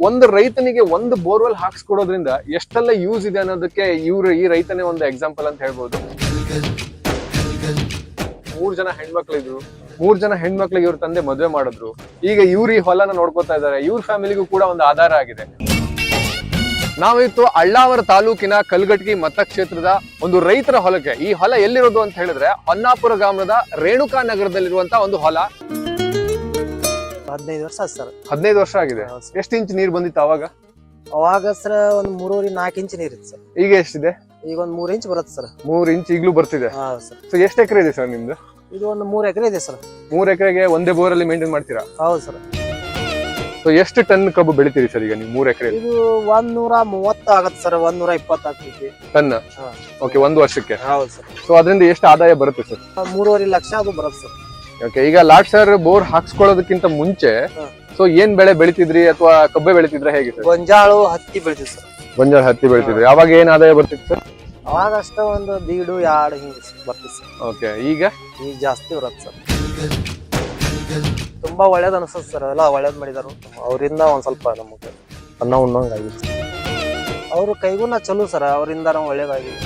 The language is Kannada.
ಒಂದು ರೈತನಿಗೆ ಒಂದು ಬೋರ್ವೆಲ್ ಹಾಕ್ಸ್ಕೊಡೋದ್ರಿಂದ ಎಷ್ಟೆಲ್ಲ ಯೂಸ್ ಇದೆ ಅನ್ನೋದಕ್ಕೆ ಈ ರೈತನೇ ಒಂದು ಎಕ್ಸಾಂಪಲ್ ಅಂತ ಹೇಳ್ಬೋದು. 3 ಜನ ಹೆಣ್ಮಕ್ಳಿದ್ರು, 3 ಜನ ಹೆಣ್ಮಕ್ಳಿಗೆ ಇವ್ರ ತಂದೆ ಮದುವೆ ಮಾಡಿದ್ರು. ಈಗ ಇವ್ರು ಈ ಹೊಲನ ನೋಡ್ಕೋತಾ ಇದ್ದಾರೆ. ಇವ್ರ ಫ್ಯಾಮಿಲಿಗೂ ಕೂಡ ಒಂದು ಆಧಾರ ಆಗಿದೆ. ನಾವಿತ್ತು ಅಳ್ಳಾವರ ತಾಲೂಕಿನ ಕಲ್ಗಟ್ಟಿ ಮತಕ್ಷೇತ್ರದ ಒಂದು ರೈತರ ಹೊಲಕ್ಕೆ. ಈ ಹೊಲ ಎಲ್ಲಿರೋದು ಅಂತ ಹೇಳಿದ್ರೆ ಹೊನ್ನಾಪುರ ಗ್ರಾಮದ ರೇಣುಕಾ ನಗರದಲ್ಲಿರುವಂತ ಒಂದು ಹೊಲ. 15 ವರ್ಷ ಆಯ್ತು ಸರ್. 15 ವರ್ಷ ಆಗಿದೆ. ಎಷ್ಟು ಇಂಚ್ ನೀರ್ ಬಂದಿತ್ತು ಅವಾಗ? ಅವಾಗ ಸರ್ ಒಂದ್ 3.5-4 ಇಂಚ್ ನೀರಿತ್ತು ಸರ್. ಈಗ ಎಷ್ಟಿದೆ? ಈಗ ಒಂದ್ 3 ಇಂಚ್ ಬರುತ್ತೆ ಸರ್. 3 ಇಂಚ್ ಈಗಲೂ ಬರ್ತಿದೆ. ಸರ್. ಸೊ ಎಷ್ಟು ಎಕರೆ ಇದೆ ಸರ್ ನಿಮ್ದು? ಇದು ಒಂದು 3 ಎಕರೆ ಇದೆ ಸರ್. 3 ಎಕರೆಗೆ ಒಂದೇ ಬೋರ್ ಅಲ್ಲಿ ಮೇಂಟೈನ್ ಮಾಡ್ತೀರಾ? ಹೌದು ಸರ್. ಸೊ ಎಷ್ಟು ಟನ್ ಕಬ್ಬು ಬೆಳಿತೀರಿ ಸರ್ ಈಗ ನೀವು 3 ಎಕರೆ? ಇದು 130 ಆಗತ್ತೆ ಸರ್. 120 ಆಗ್ತೈತಿ ಟನ್. ಓಕೆ, ಒಂದು ವರ್ಷಕ್ಕೆ. ಹೌದು ಸರ್. ಸೊ ಅದರಿಂದ ಎಷ್ಟು ಆದಾಯ ಬರುತ್ತೆ ಸರ್? 3.5 ಲಕ್ಷ ಅದು ಬರುತ್ತೆ ಸರ್. ಓಕೆ, ಈಗ ಲಾಟ್ ಸರ್ ಬೋರ್ ಹಾಕ್ಸ್ಕೊಳ್ಳೋದಕ್ಕಿಂತ ಮುಂಚೆ ಸೊ ಏನ್ ಬೆಳೆ ಬೆಳಿತಿದ್ರಿ ಅಥವಾ ಕಬ್ಬೆ ಬೆಳಿತಿದ್ರೆ ಹೇಗೆ ಸರ್? ಗೊಂಜಾಳು ಹತ್ತಿ ಬೆಳಿತೀವಿ ಸರ್. ಗೊಂಜಾಳ ಹತ್ತಿ ಬೆಳಿತಿದ್ರಿ. ಅವಾಗ ಏನ್ ಆದಾಯ ಬರ್ತಿತ್ತು ಸರ್? ಅವಾಗ ಅಷ್ಟ ಒಂದು 1.5-2 ಹಿಂಗ್ ಬರ್ತಿತ್ತು ಸರ್. ಓಕೆ, ಈಗ ಜಾಸ್ತಿ ಬರುತ್ತೆ ಸರ್. ತುಂಬಾ ಒಳ್ಳೇದ್ ಅನ್ಸುತ್ತೆ ಸರ್. ಎಲ್ಲ ಒಳ್ಳೇದ್ ಮಾಡಿದಾರು. ಅವರಿಂದ ಒಂದ್ ಸ್ವಲ್ಪ ನಮಗೆ ಅನ್ನ ಉಣ್ಣಂಗ್ ಆಗಿತ್ತು. ಅವ್ರ ಕೈಗುಣ ಚಲೋ ಸರ್. ಅವರಿಂದ ಒಳ್ಳೇದಾಗಿದೆ.